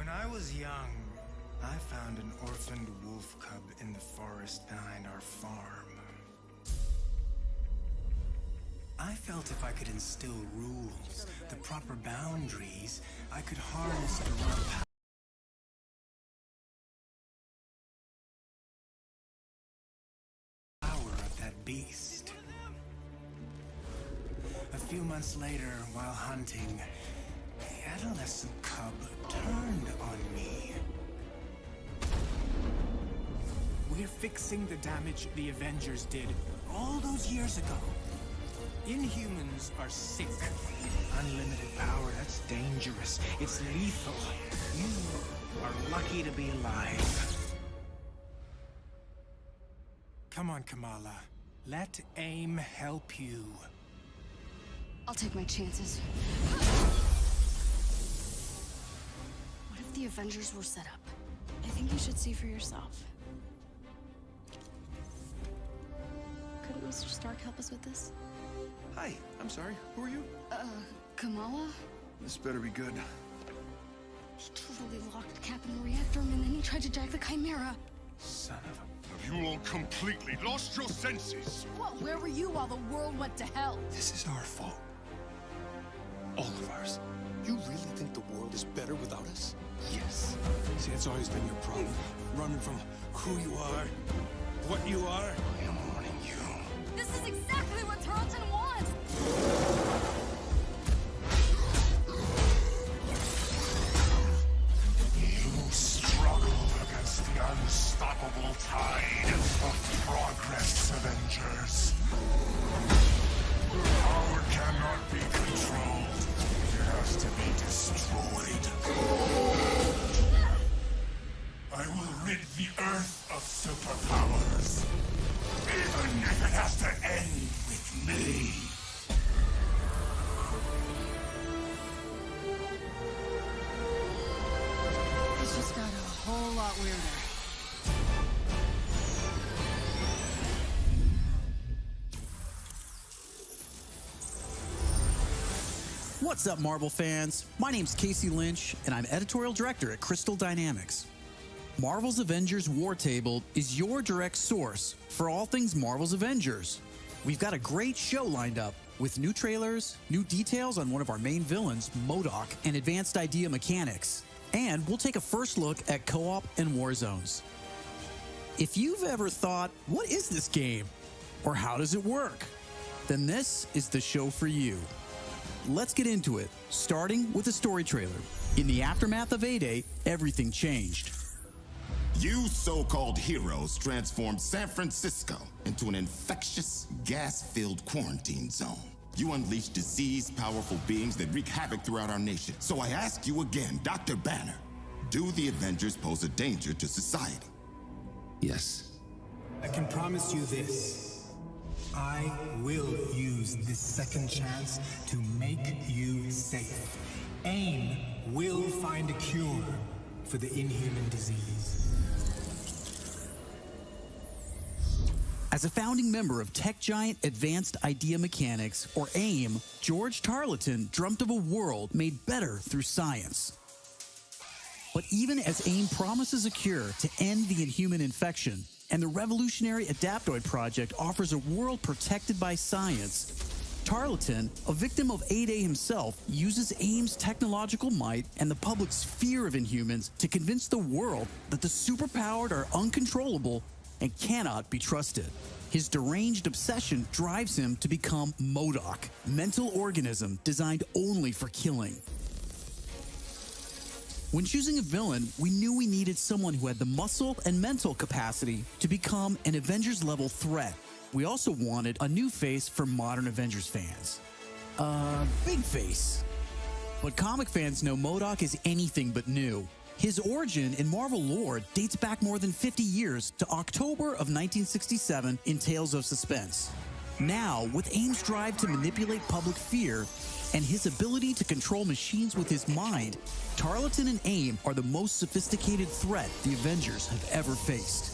When I was young, I found an orphaned wolf cub in the forest behind our farm. I felt if I could instill rules, the proper boundaries, I could harness the raw power of that beast. A few months later, while hunting, the adolescent cub turned on me. We're fixing the damage the Avengers did all those years ago. Inhumans are sick. Unlimited power, that's dangerous. It's lethal. You are lucky to be alive. Come on, Kamala. Let AIM help you. I'll take my chances. What if the Avengers were set up? I think you should see for yourself. Couldn't Mr. Stark help us with this? Hi, I'm sorry. Who are you? Kamala? This better be good. He totally locked Cap in the reactor room and then he tried to jack the Chimera. Son of a... Have you all completely lost your senses? What? Where were you while the world went to hell? This is our fault. All of ours. You really think the world is better without us? Yes. See, that's always been your problem. Running from who you are, what you are. I am warning you. This is exactly what Tarleton wants! You struggle against the unstoppable tide of progress, Avengers. Power cannot be controlled. It has to be destroyed. I will rid the Earth of superpowers. Even if it has to end with me. It's just got a whole lot weirder. What's up, Marvel fans? My name's Casey Lynch, and I'm editorial director at Crystal Dynamics. Marvel's Avengers War Table is your direct source for all things Marvel's Avengers. We've got a great show lined up with new trailers, new details on one of our main villains, MODOK, and advanced idea mechanics. And we'll take a first look at co-op and war zones. If you've ever thought, what is this game? Or how does it work? Then this is the show for you. Let's get into it, starting with a story trailer. In the aftermath of A-Day, everything changed. You so-called heroes transformed San Francisco into an infectious, gas-filled quarantine zone. You unleashed diseased, powerful beings that wreak havoc throughout our nation. So I ask you again, Dr. Banner, do the Avengers pose a danger to society? Yes. I can promise you this. I will use this second chance to make you safe. AIM will find a cure for the inhuman disease. As a founding member of tech giant Advanced Idea Mechanics, or AIM, George Tarleton dreamt of a world made better through science. But even as AIM promises a cure to end the inhuman infection, and the revolutionary Adaptoid project offers a world protected by science, Tarleton, a victim of A-Day himself, uses AIM's technological might and the public's fear of Inhumans to convince the world that the superpowered are uncontrollable and cannot be trusted. His deranged obsession drives him to become MODOK, mental organism designed only for killing. When choosing a villain, we knew we needed someone who had the muscle and mental capacity to become an Avengers-level threat. We also wanted a new face for modern Avengers fans. Big face. But comic fans know MODOK is anything but new. His origin in Marvel lore dates back more than 50 years to October of 1967 in Tales of Suspense. Now, with AIM's drive to manipulate public fear and his ability to control machines with his mind, Tarleton and AIM are the most sophisticated threat the Avengers have ever faced.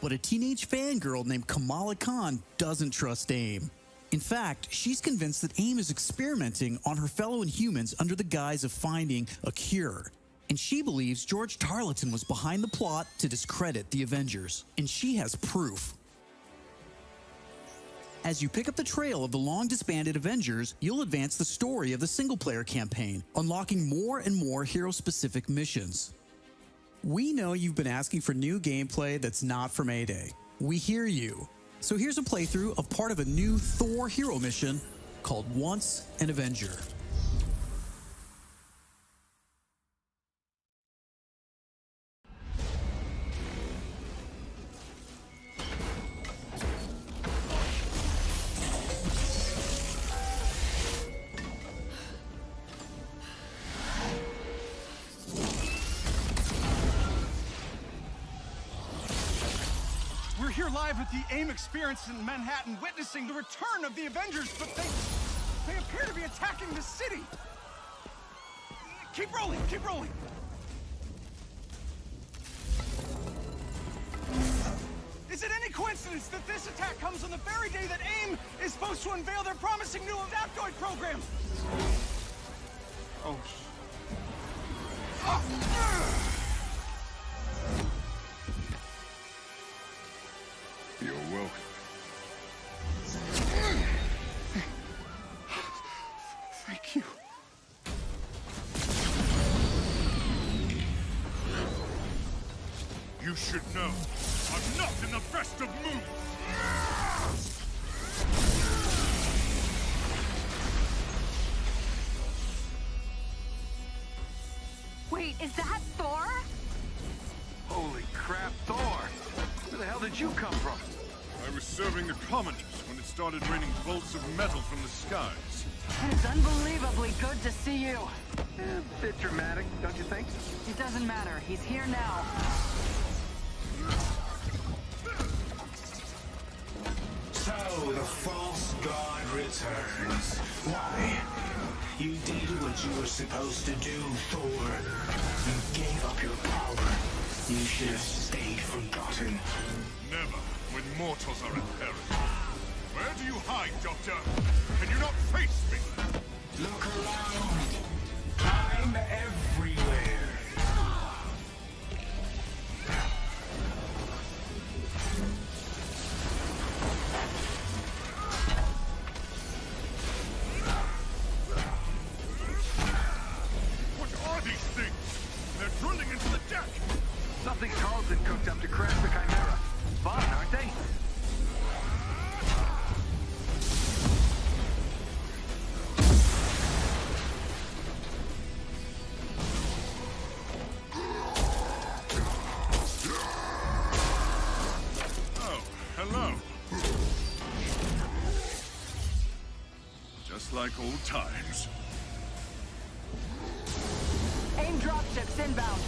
But a teenage fangirl named Kamala Khan doesn't trust AIM. In fact, she's convinced that AIM is experimenting on her fellow Inhumans under the guise of finding a cure. and she believes George Tarleton was behind the plot to discredit the Avengers, and she has proof. As you pick up the trail of the long-disbanded Avengers, you'll advance the story of the single-player campaign, unlocking more and more hero-specific missions. We know you've been asking for new gameplay that's not from A-Day. We hear you. So here's a playthrough of part of a new Thor hero mission called Once an Avenger. We're here live at the AIM experience in Manhattan, witnessing the return of the Avengers, but they appear to be attacking the city. Keep rolling, keep rolling. Is it any coincidence that this attack comes on the very day that AIM is supposed to unveil their promising new Adaptoid program? Oh. You're welcome. Thank you. You should know, I'm not in the best of moods. Wait, is that Thor? Holy crap, Thor! Where the hell did you come from? I was serving the commoners when it started raining bolts of metal from the skies. It's unbelievably good to see you. A bit dramatic, don't you think? It doesn't matter. He's here now. So, the false god returns. Why? You did what you were supposed to do, Thor. You gave up your power. You should have stayed forgotten. Never, when mortals are in peril. Where do you hide, Doctor? Can you not face me? Look around. I'm everywhere. What are these things? They're drilling into the deck. Something Carlton cooked up to crash the Chimera. Fun, aren't they? Oh, hello. Just like old times. AIM dropships inbound.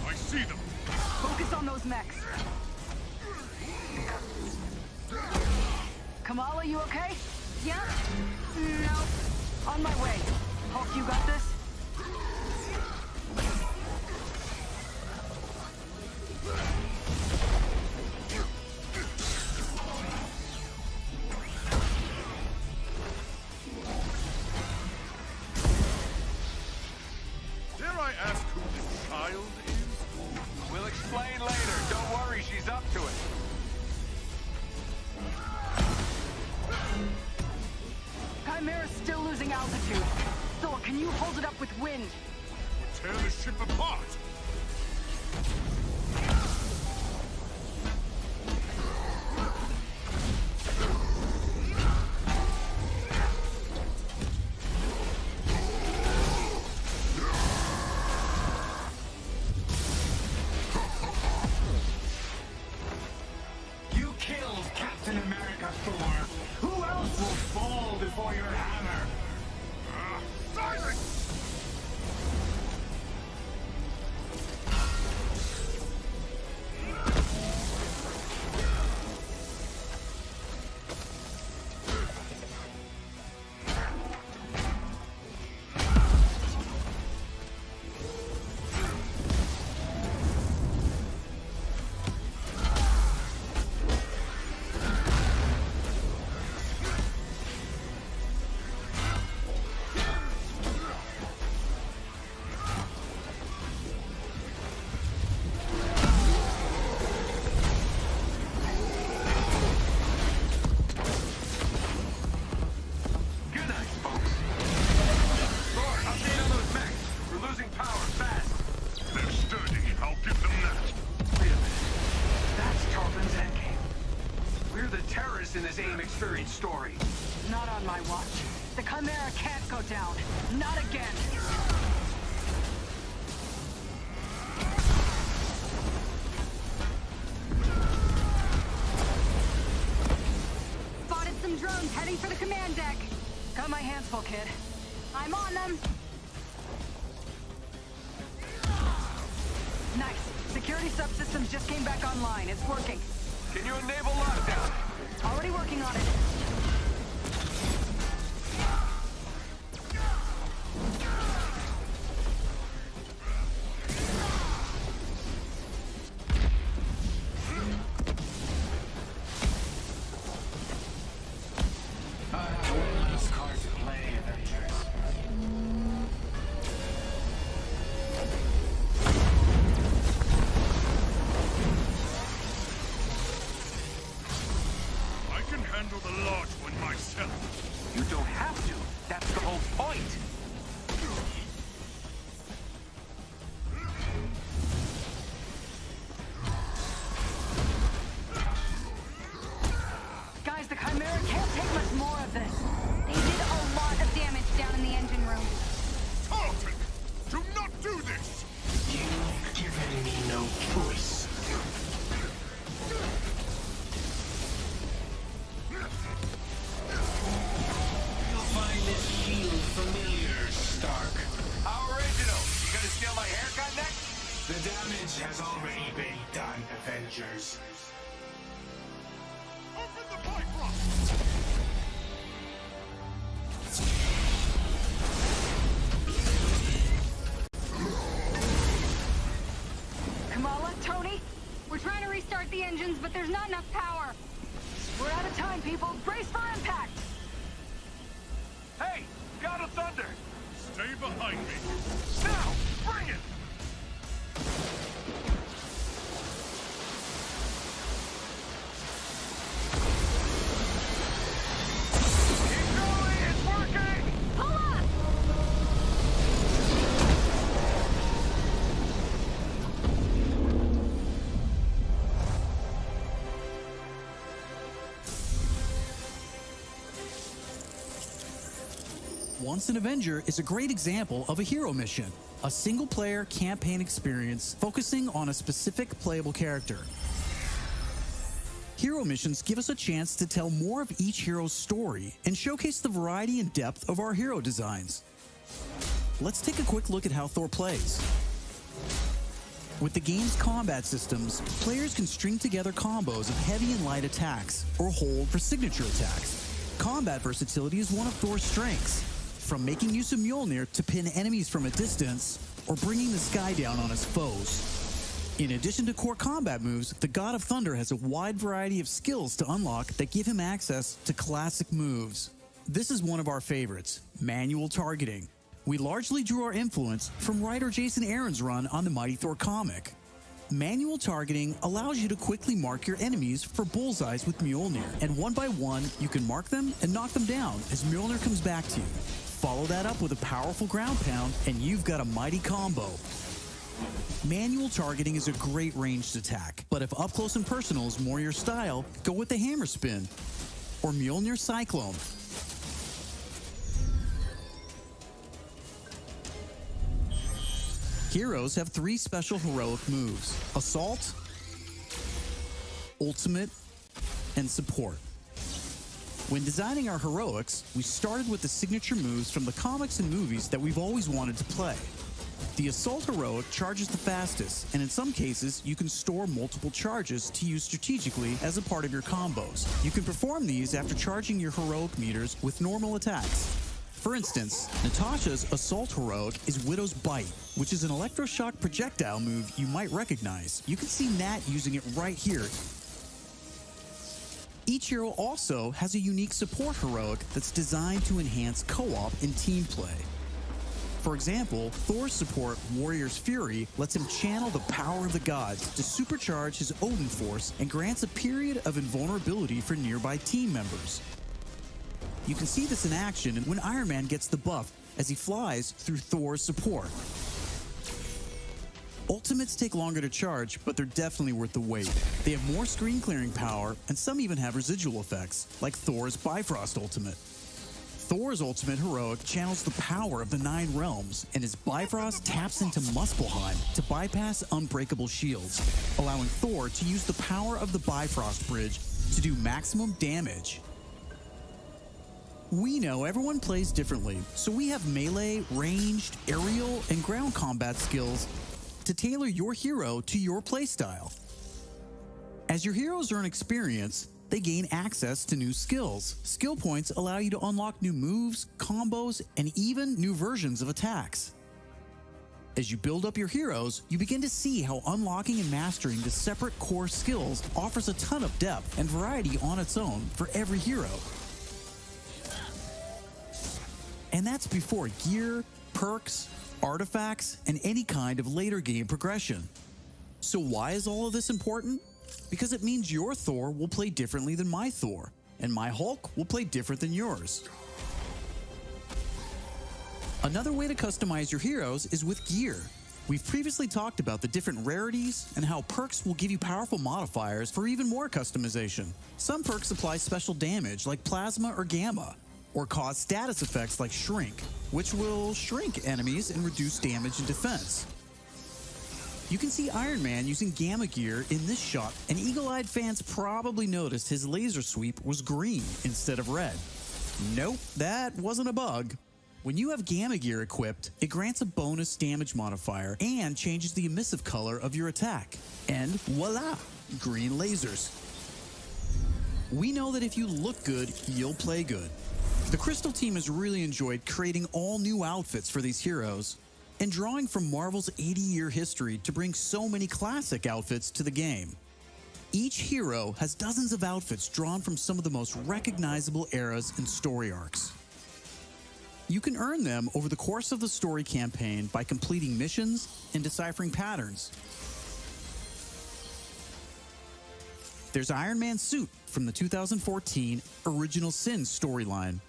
I see them. Focus on those mechs. Kamala, you okay? Yeah? No. On my way. Hulk, you got this? Dare I ask who the child is? We'll explain later. Don't worry, she's up to it. Chimera's still losing altitude. Thor, can you hold it up with wind? Tear the ship apart. You killed Captain America, Thor. Who else will fall before your hammer? Silence! story. Not on my watch. The Chimera can't go down. Not again. Spotted some drones heading for the command deck. Got my hands full, kid. I'm on them. Nice. Security subsystems just came back online. It's working. Can you enable lockdown? Already working on it. Last card to play, Avengers. I can handle the large one myself. You don't have to. That's the whole point. Guys, the Chimera can't take much more of this. They did a lot of damage down in the engine room. Tarleton, do not do this! You've given me no choice. You'll find this shield familiar, Stark. How original. You gonna steal my haircut next? The damage has already been done, Avengers. Open the pipe lock! Kamala, Tony, We're trying to restart the engines, but there's not enough power. we're out of time, people. Brace for impact. Hey, God of Thunder. Stay behind me. Now, bring it. Keep going. It's working. Pull up! Once an Avenger is a great example of a hero mission, a single-player campaign experience focusing on a specific playable character. Hero missions give us a chance to tell more of each hero's story and showcase the variety and depth of our hero designs. Let's take a quick look at how Thor plays. With the game's combat systems, players can string together combos of heavy and light attacks, or hold for signature attacks. Combat versatility is one of Thor's strengths, from making use of Mjolnir to pin enemies from a distance, or bringing the sky down on his foes. In addition to core combat moves, the God of Thunder has a wide variety of skills to unlock that give him access to classic moves. This is one of our favorites, manual targeting. We largely drew our influence from writer Jason Aaron's run on the Mighty Thor comic. Manual targeting allows you to quickly mark your enemies for bullseyes with Mjolnir, and one by one, you can mark them and knock them down as Mjolnir comes back to you. Follow that up with a powerful ground pound, and you've got a mighty combo. Manual targeting is a great ranged attack, but if up close and personal is more your style, go with the hammer spin or Mjolnir Cyclone. Heroes have 3 special heroic moves: Assault, Ultimate, and Support. When designing our heroics, we started with the signature moves from the comics and movies that we've always wanted to play. The Assault heroic charges the fastest, and in some cases, you can store multiple charges to use strategically as a part of your combos. You can perform these after charging your heroic meters with normal attacks. For instance, Natasha's Assault heroic is Widow's Bite, which is an electroshock projectile move you might recognize. You can see Nat using it right here. Each hero also has a unique support heroic that's designed to enhance co-op and team play. For example, Thor's support, Warrior's Fury, lets him channel the power of the gods to supercharge his Odin force and grants a period of invulnerability for nearby team members. You can see this in action when Iron Man gets the buff as he flies through Thor's support. Ultimates take longer to charge, but they're definitely worth the wait. They have more screen clearing power, and some even have residual effects, like Thor's Bifrost Ultimate. Thor's Ultimate Heroic channels the power of the 9 realms, and his Bifrost taps into Muspelheim to bypass unbreakable shields, allowing Thor to use the power of the Bifrost Bridge to do maximum damage. We know everyone plays differently, so we have melee, ranged, aerial, and ground combat skills to tailor your hero to your playstyle. As your heroes earn experience, they gain access to new skills. Skill points allow you to unlock new moves, combos, and even new versions of attacks. As you build up your heroes, you begin to see how unlocking and mastering the separate core skills offers a ton of depth and variety on its own for every hero. And that's before gear, perks, artifacts, and any kind of later game progression. So why is all of this important? Because it means your Thor will play differently than my Thor, and my Hulk will play different than yours. Another way to customize your heroes is with gear. We've previously talked about the different rarities and how perks will give you powerful modifiers for even more customization. Some perks apply special damage like plasma or gamma, or cause status effects like shrink, which will shrink enemies and reduce damage and defense. You can see Iron Man using gamma gear in this shot, and eagle-eyed fans probably noticed his laser sweep was green instead of red. Nope, that wasn't a bug. When you have gamma gear equipped, it grants a bonus damage modifier and changes the emissive color of your attack. And voila, green lasers. We know that if you look good, you'll play good. The Crystal team has really enjoyed creating all new outfits for these heroes and drawing from Marvel's 80-year history to bring so many classic outfits to the game. Each hero has dozens of outfits drawn from some of the most recognizable eras and story arcs. You can earn them over the course of the story campaign by completing missions and deciphering patterns. There's Iron Man's suit from the 2014 Original Sin storyline,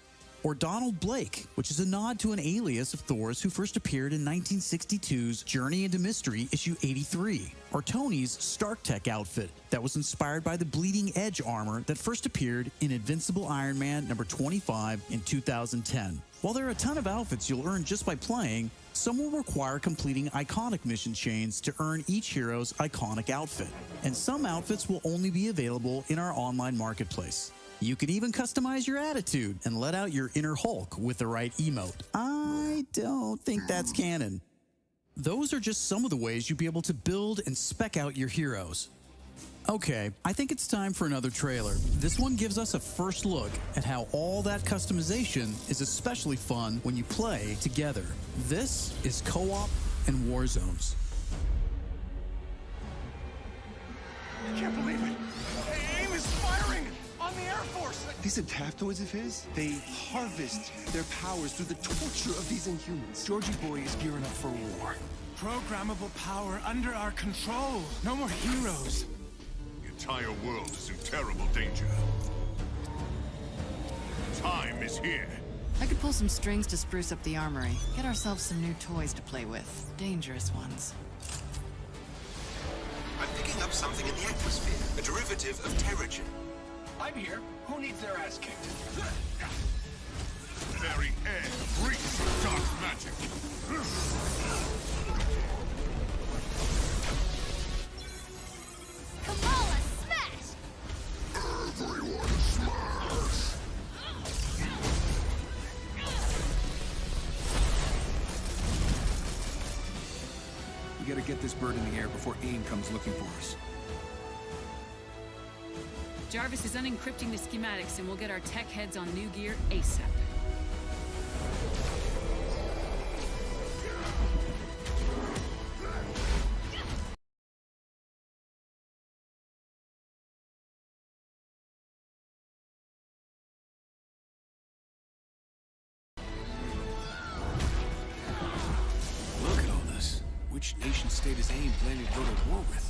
or Donald Blake, which is a nod to an alias of Thor's who first appeared in 1962's Journey into Mystery issue 83, or Tony's Stark Tech outfit that was inspired by the Bleeding Edge armor that first appeared in Invincible Iron Man number 25 in 2010. While there are a ton of outfits you'll earn just by playing, some will require completing iconic mission chains to earn each hero's iconic outfit, and some outfits will only be available in our online marketplace. You can even customize your attitude and let out your inner Hulk with the right emote. I don't think that's canon. Those are just some of the ways you'll be able to build and spec out your heroes. Okay, I think it's time for another trailer. This one gives us a first look at how all that customization is especially fun when you play together. This is Co-op and War Zones. I can't believe it! AIM is firing on the Air Force! These adaptoids of his, they harvest their powers through the torture of these Inhumans. Georgie Boy is gearing up for war. Programmable power under our control. No more heroes. The entire world is in terrible danger. Time is here. I could pull some strings to spruce up the armory. Get ourselves some new toys to play with. Dangerous ones. I'm picking up something in the atmosphere, a derivative of Terrigen. I'm here. Who needs their ass kicked? The very air reeks of dark magic. Kamala, smash! Everyone smash! We gotta get this bird in the air before AIM comes looking for us. Jarvis is unencrypting the schematics and we'll get our tech heads on new gear ASAP. Look at all this. Which nation-state is AIM planning to go to war with?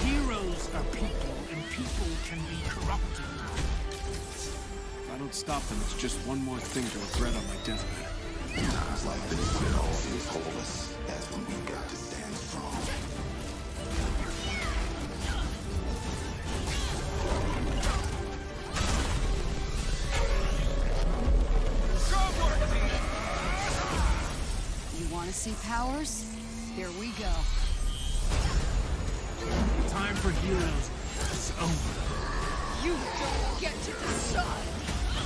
Heroes are people, and people can be corrupted. If I don't stop them, it's just one more thing to regret on my deathbed. Times like this, when it all seems hopeless, that's when we've got to stand strong. You want to see powers? Here we go. Time for heroes. It's over. You don't get to decide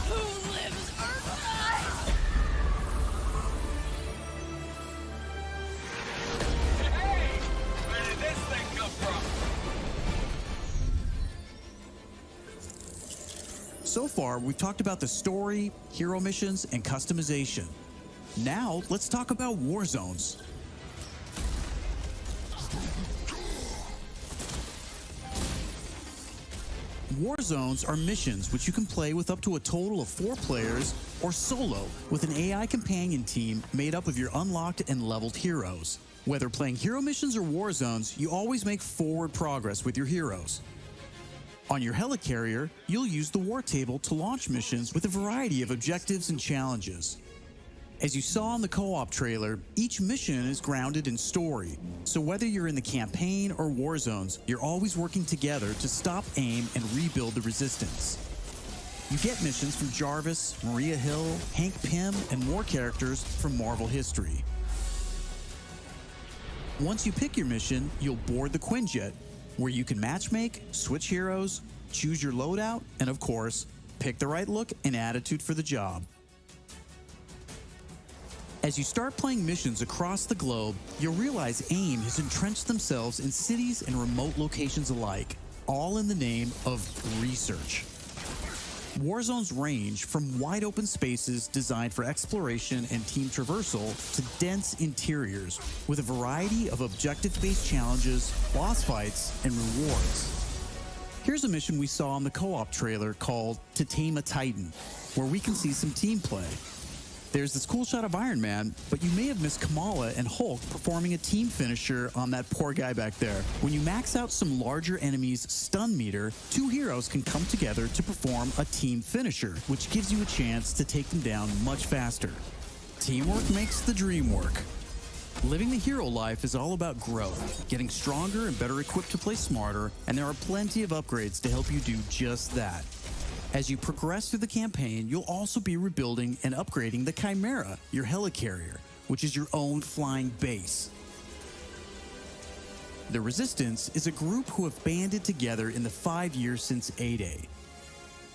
who lives or dies! Hey! Where did this thing come from? So far, we've talked about the story, hero missions, and customization. Now, let's talk about war zones. War zones are missions which you can play with up to a total of 4 players or solo with an AI companion team made up of your unlocked and leveled heroes. Whether playing hero missions or war zones, you always make forward progress with your heroes. On your helicarrier, you'll use the war table to launch missions with a variety of objectives and challenges. As you saw in the co-op trailer, each mission is grounded in story, so whether you're in the campaign or war zones, you're always working together to stop AIM and rebuild the resistance. You get missions from Jarvis, Maria Hill, Hank Pym, and more characters from Marvel history. Once you pick your mission, you'll board the Quinjet, where you can matchmake, switch heroes, choose your loadout, and of course, pick the right look and attitude for the job. As you start playing missions across the globe, you'll realize AIM has entrenched themselves in cities and remote locations alike, all in the name of research. War zones range from wide open spaces designed for exploration and team traversal to dense interiors with a variety of objective-based challenges, boss fights, and rewards. Here's a mission we saw in the co-op trailer called To Tame a Titan, where we can see some team play. There's this cool shot of Iron Man, but you may have missed Kamala and Hulk performing a team finisher on that poor guy back there. When you max out some larger enemies' stun meter, 2 heroes can come together to perform a team finisher, which gives you a chance to take them down much faster. Teamwork makes the dream work. Living the hero life is all about growth, getting stronger and better equipped to play smarter, and there are plenty of upgrades to help you do just that. As you progress through the campaign, you'll also be rebuilding and upgrading the Chimera, your helicarrier, which is your own flying base. The Resistance is a group who have banded together in the 5 years since A-Day.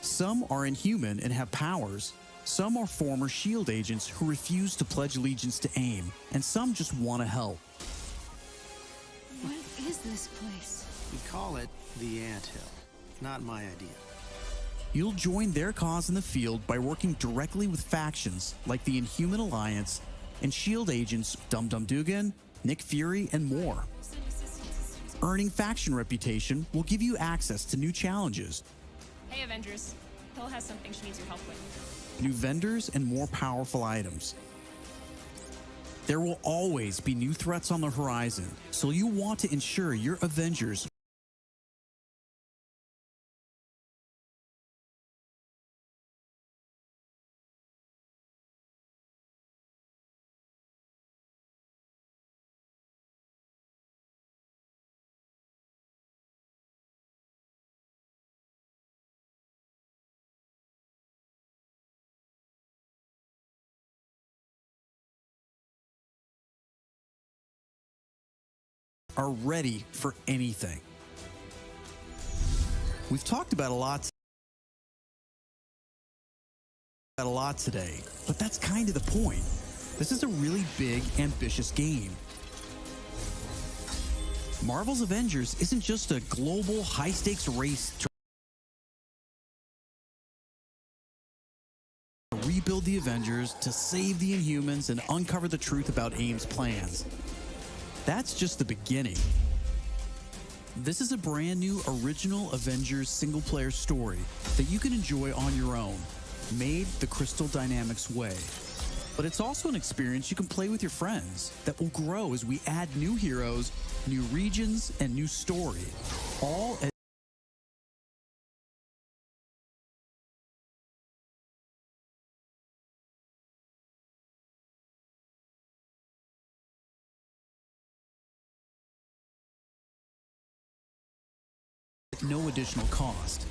Some are inhuman and have powers, some are former SHIELD agents who refuse to pledge allegiance to AIM, and some just want to help. What is this place? We call it the Anthill. Not my idea. You'll join their cause in the field by working directly with factions like the Inhuman Alliance and SHIELD agents Dum Dum Dugan, Nick Fury, and more. Earning faction reputation will give you access to new challenges, Hey, Avengers. Hill has something she needs your help with. new vendors, and more powerful items. There will always be new threats on the horizon, so you want to ensure your Avengers are ready for anything. We've talked about a lot today, but that's kind of the point. This is a really big, ambitious game. Marvel's Avengers isn't just a global, high-stakes race to rebuild the Avengers, to save the Inhumans, and uncover the truth about AIM's plans. That's just the beginning. This is a brand new original Avengers single-player story that you can enjoy on your own, made the Crystal Dynamics way. But it's also an experience you can play with your friends that will grow as we add new heroes, new regions, and new story, all at at no additional cost.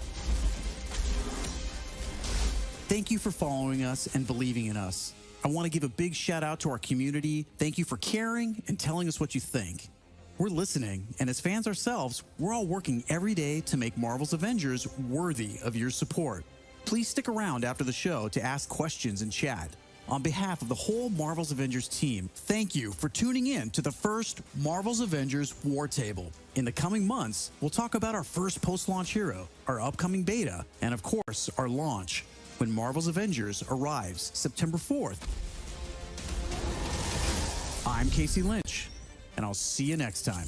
Thank you for following us and believing in us. I want to give a big shout out to our community. Thank you for caring and telling us what you think. We're listening, and as fans ourselves, we're all working every day to make Marvel's Avengers worthy of your support. Please stick around after the show to ask questions and chat. On behalf of the whole Marvel's Avengers team, thank you for tuning in to the first Marvel's Avengers War Table. In the coming months, we'll talk about our first post-launch hero, our upcoming beta, and of course, our launch, when Marvel's Avengers arrives September 4th. I'm Casey Lynch, and I'll see you next time.